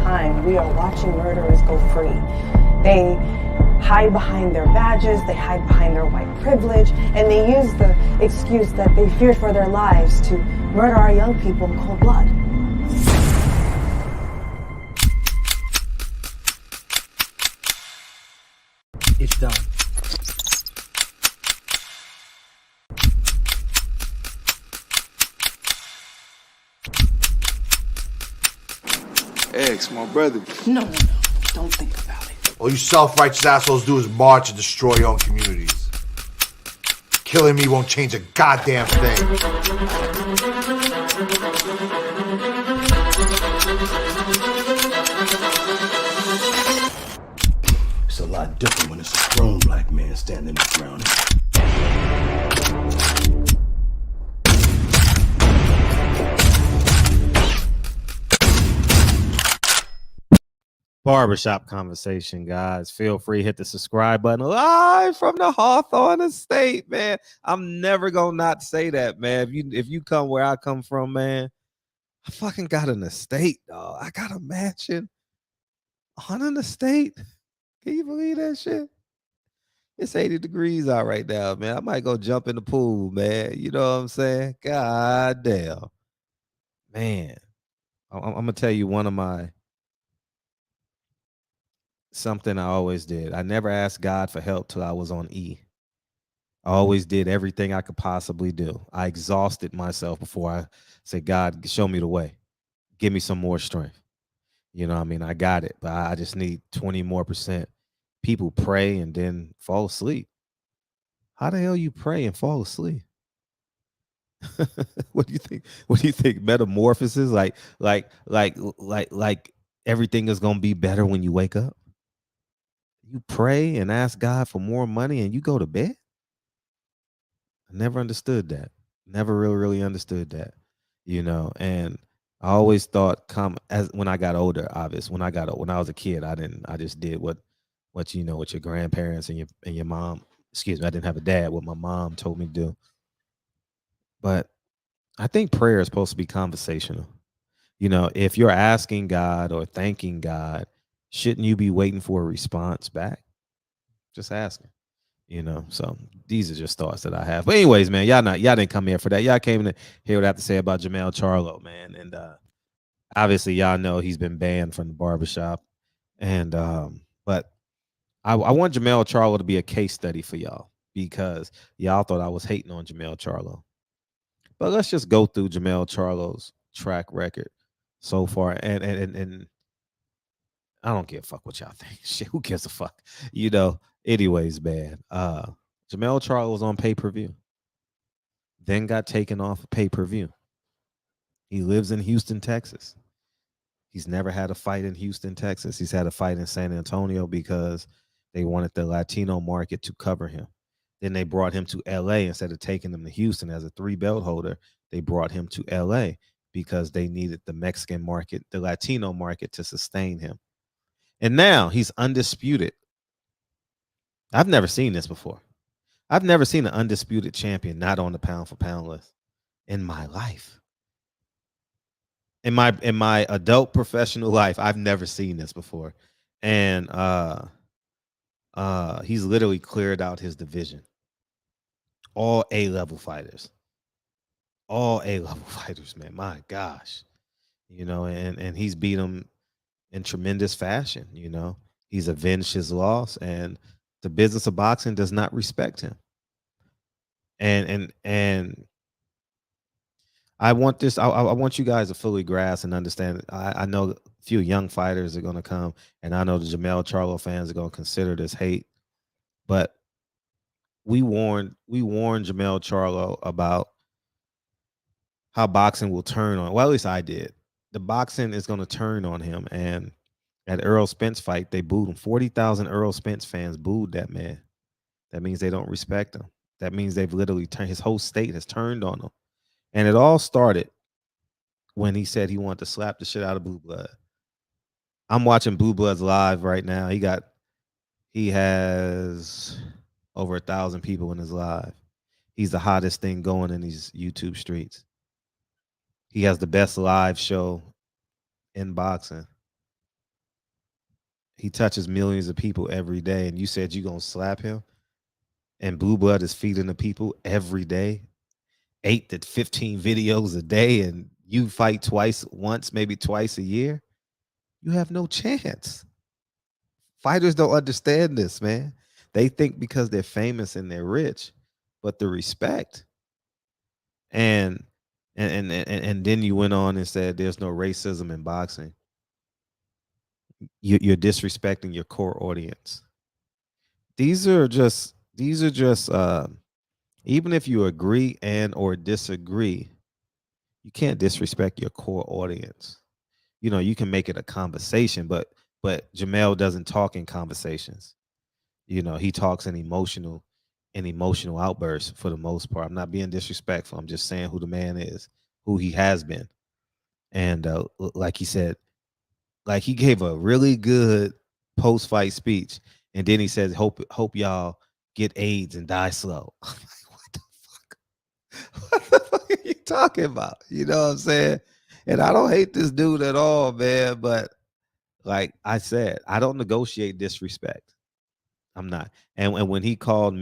time, we are watching murderers go free. They hide behind their badges, they hide behind their white privilege, and they use the excuse that they fear for their lives to murder our young people in cold blood. It's done. X, my brother. No. Don't think about it. All you self-righteous assholes do is march and destroy your own communities. Killing me won't change a goddamn thing. It's a lot different when it's a grown black man standing his ground. Barbershop conversation, guys. Feel free, hit the subscribe button. Live from the Hawthorne Estate, man. I'm never gonna not say that, man. If you come where I come from, man, I fucking got an estate, dog. I got a mansion on an estate. Can you believe that shit? It's 80 degrees out right now, man. I might go jump in the pool, man. You know what I'm saying? God damn. Man, I'm gonna tell you one of my something I always did. I never asked God for help till I was on E. I always did everything I could possibly do. I exhausted myself before I said, God, show me the way. Give me some more strength. You know what I mean? I got it, but I just need 20% more. People pray and then fall asleep. How the hell you pray and fall asleep? What do you think? What do you think? Metamorphosis? Like everything is gonna be better when you wake up? You pray and ask God for more money and you go to bed? I never understood that. Never really understood that, you know. And I always thought, when I got older, obvious. When I was a kid, I just did what you know, what your grandparents and your mom. Excuse me, I didn't have a dad. What my mom told me to do. But I think prayer is supposed to be conversational. You know, if you're asking God or thanking God, shouldn't you be waiting for a response back? Just asking, you know. So these are just thoughts that I have. But anyways, man, y'all didn't come here for that. Y'all came to hear what I have to say about Jermell Charlo, man. And obviously y'all know he's been banned from the barbershop. And but I want Jermell Charlo to be a case study for y'all, because y'all thought I was hating on Jermell Charlo. But let's just go through Jermell Charlo's track record so far, and I don't give a fuck what y'all think. Shit, who gives a fuck? You know. Anyways, man. Jermell Charlo was on pay-per-view. Then got taken off of pay-per-view. He lives in Houston, Texas. He's never had a fight in Houston, Texas. He's had a fight in San Antonio because they wanted the Latino market to cover him. Then they brought him to LA instead of taking him to Houston as a 3-belt holder. They brought him to LA because they needed the Mexican market, the Latino market, to sustain him. And now he's undisputed. I've never seen this before. I've never seen an undisputed champion not on the pound for pound list in my life. In my adult professional life, I've never seen this before. And he's literally cleared out his division. All A-level fighters. All A-level fighters, man. My gosh. You know, and he's beat them in tremendous fashion. You know, he's avenged his loss, and the business of boxing does not respect him. And I want this. I want you guys to fully grasp and understand. I know a few young fighters are going to come, and I know the Jermell Charlo fans are going to consider this hate. But we warned Jermell Charlo about how boxing will turn on. Well, at least I did. The boxing is going to turn on him. And at Errol Spence fight, they booed him. 40,000 Errol Spence fans booed that man. That means they don't respect him. That means they've literally turned, his whole state has turned on him. And it all started when he said he wanted to slap the shit out of Blue Blood. I'm watching Blue Bloods live right now. He has over 1,000 people in his live. He's the hottest thing going in these YouTube streets. He has the best live show in boxing. He touches millions of people every day, and you said you gonna slap him. And Blue Blood is feeding the people every day, 8 to 15 videos a day, and you fight once, maybe twice a year. You have no chance. Fighters don't understand this, man. They think because they're famous and they're rich, but the respect and and then you went on and said there's no racism in boxing. You're disrespecting your core audience. These are just even if you agree and or disagree, you can't disrespect your core audience. You can make it a conversation, but Jermell doesn't talk in conversations. He talks in emotional outbursts for the most part. I'm not being disrespectful. I'm just saying who the man is, who he has been. And like he said, like he gave a really good post fight speech, and then he says, "Hope y'all get AIDS and die slow." I'm like, what the fuck? What the fuck are you talking about? You know what I'm saying? And I don't hate this dude at all, man. But like I said, I don't negotiate disrespect. I'm not. And when he called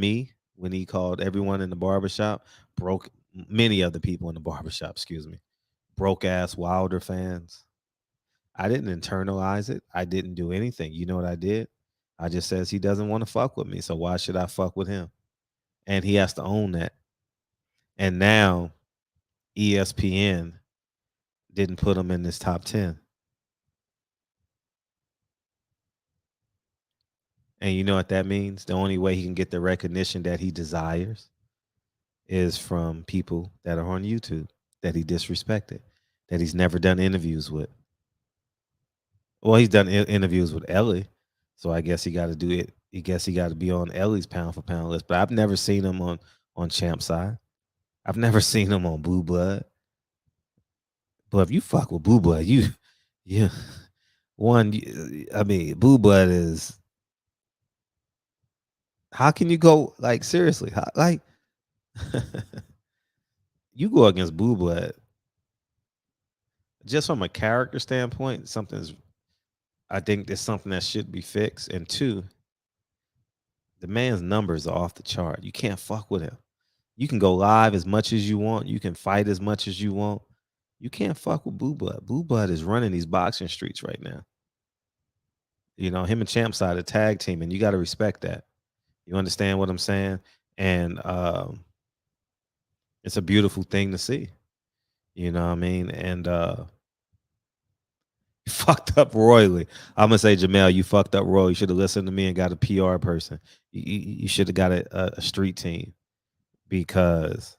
everyone in the barbershop, broke many of the people in the barbershop, excuse me, broke ass Wilder fans. I didn't internalize it. I didn't do anything. You know what I did? I just says he doesn't want to fuck with me. So why should I fuck with him? And he has to own that. And now ESPN didn't put him in this top 10. And you know what that means? The only way he can get the recognition that he desires is from people that are on YouTube that he disrespected, that he's never done interviews with. Well, he's done interviews with Ellie, so I guess he got to do it. I guess he got to be on Ellie's pound for pound list. But I've never seen him on Champ Side. I've never seen him on Blue Blood. But if you fuck with Blue Blood, yeah, I mean, Blue Blood is. How can you go like seriously? Like you go against Blue Blood just from a character standpoint. I think there's something that should be fixed. And two, the man's numbers are off the chart. You can't fuck with him. You can go live as much as you want. You can fight as much as you want. You can't fuck with Blue Blood. Blue Blood is running these boxing streets right now. Him and Champ Side a tag team, and you got to respect that. You understand what I'm saying? And it's a beautiful thing to see. You know what I mean? And fucked up royally. I'm gonna say, Jermell, you fucked up royally. You should have listened to me and got a PR person. You should have got a street team, because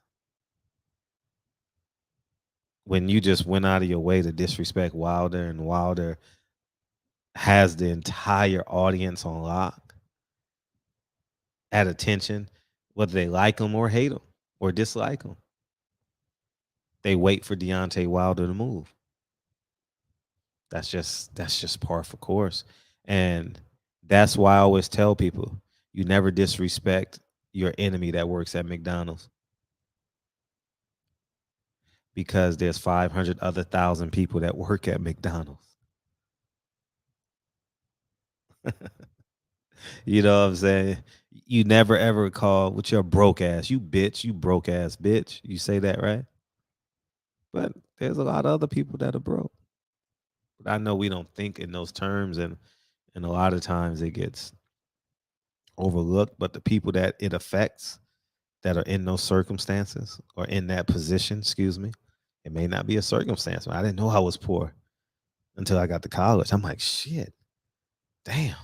when you just went out of your way to disrespect Wilder, and Wilder has the entire audience on lock, at attention, whether they like him or hate him or dislike him, they wait for Deontay Wilder to move. That's just par for course. And that's why I always tell people, you never disrespect your enemy that works at McDonald's, because there's 500 other thousand people that work at McDonald's. You know what I'm saying? You never ever call with your broke ass, you bitch, you broke ass bitch. You say that, right? But there's a lot of other people that are broke. But I know we don't think in those terms, and a lot of times it gets overlooked. But the people that it affects, that are in those circumstances or in that position, excuse me, it may not be a circumstance. I didn't know I was poor until I got to college. I'm like, shit, damn,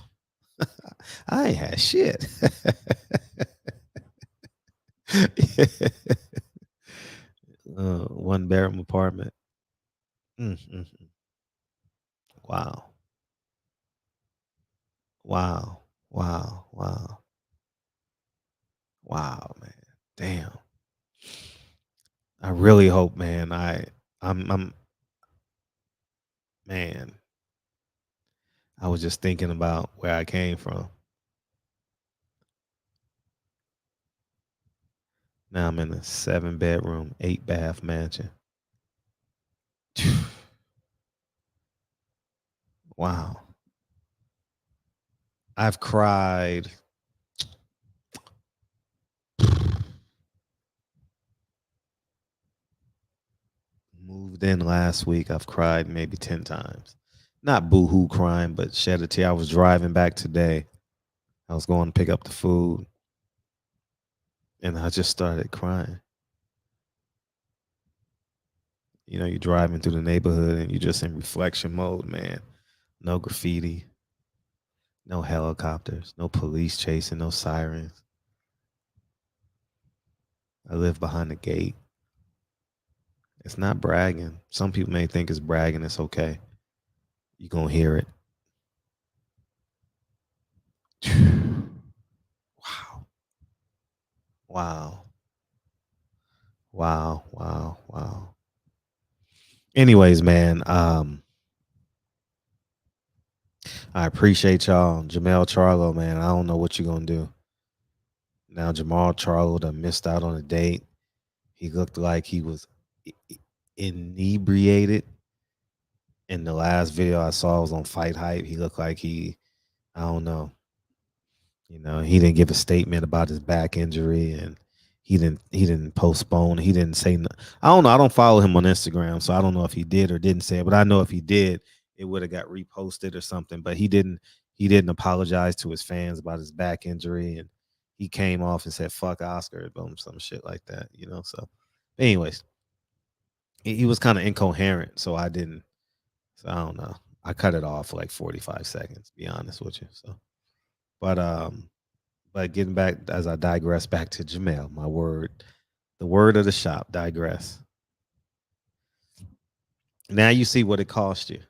I ain't had shit. One bedroom apartment. Mm-hmm. Wow. Wow. Wow. Wow. Wow, man. Damn. I really hope, man. I'm man. I was just thinking about where I came from. Now I'm in a 7-bedroom, 8-bath mansion. Wow. I've cried. Moved in last week. I've cried maybe 10 times. Not boo-hoo crying, but shed a tear. I was driving back today. I was going to pick up the food. And I just started crying. You know, you're driving through the neighborhood and you're just in reflection mode, man. No graffiti, no helicopters, no police chasing, no sirens. I live behind the gate. It's not bragging. Some people may think it's bragging. It's okay. You're going to hear it. Wow. Wow. Wow. Wow. Wow. Anyways, man, I appreciate y'all. Jermell Charlo, man. I don't know what you're going to do. Now, Jamal Charlo done missed out on a date. He looked like he was inebriated. In the last video I saw was on Fight Hype. He looked like I don't know. You know, he didn't give a statement about his back injury, and he didn't postpone. He didn't say no. I don't know. I don't follow him on Instagram, so I don't know if he did or didn't say it. But I know if he did, it would have got reposted or something. But he didn't apologize to his fans about his back injury, and he came off and said "fuck Oscar," boom, some shit like that. You know. So, anyways, he was kind of incoherent, so I didn't. So I don't know. I cut it off for like 45 seconds. To be honest with you. So, but getting back as I digress back to Jermell, the word of the shop, digress. Now you see what it cost you.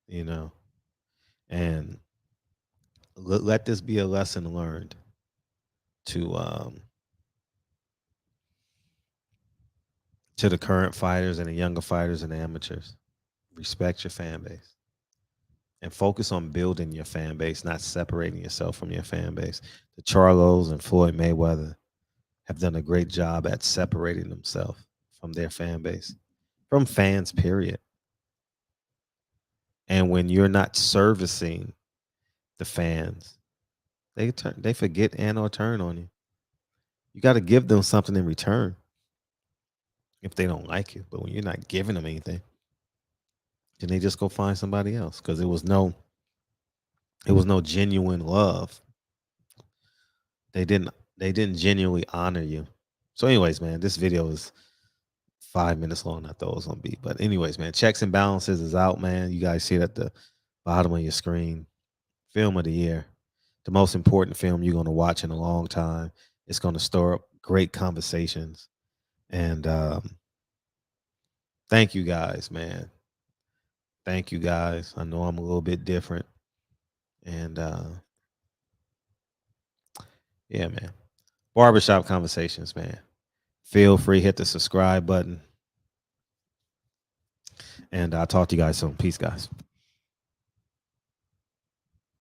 You know, and let this be a lesson learned to the current fighters and the younger fighters and the amateurs. Respect your fan base and focus on building your fan base, not separating yourself from your fan base. The Charlos and Floyd Mayweather have done a great job at separating themselves from their fan base, from fans, period. And when you're not servicing the fans, they forget and or turn on you. You got to give them something in return if they don't like you. But when you're not giving them anything, then they just go find somebody else because it was no genuine love. They didn't genuinely honor you. So, anyways, man, this video is 5 minutes long. I thought it was gonna be, but anyways, man, Checks and Balances is out, man. You guys see it at the bottom of your screen. Film of the year, the most important film you're gonna watch in a long time. It's gonna store up great conversations, and thank you guys, man. Thank you guys. I know I'm a little bit different, and yeah, man. Barbershop Conversations, man. Feel free, hit the subscribe button. And I'll talk to you guys soon. Peace, guys.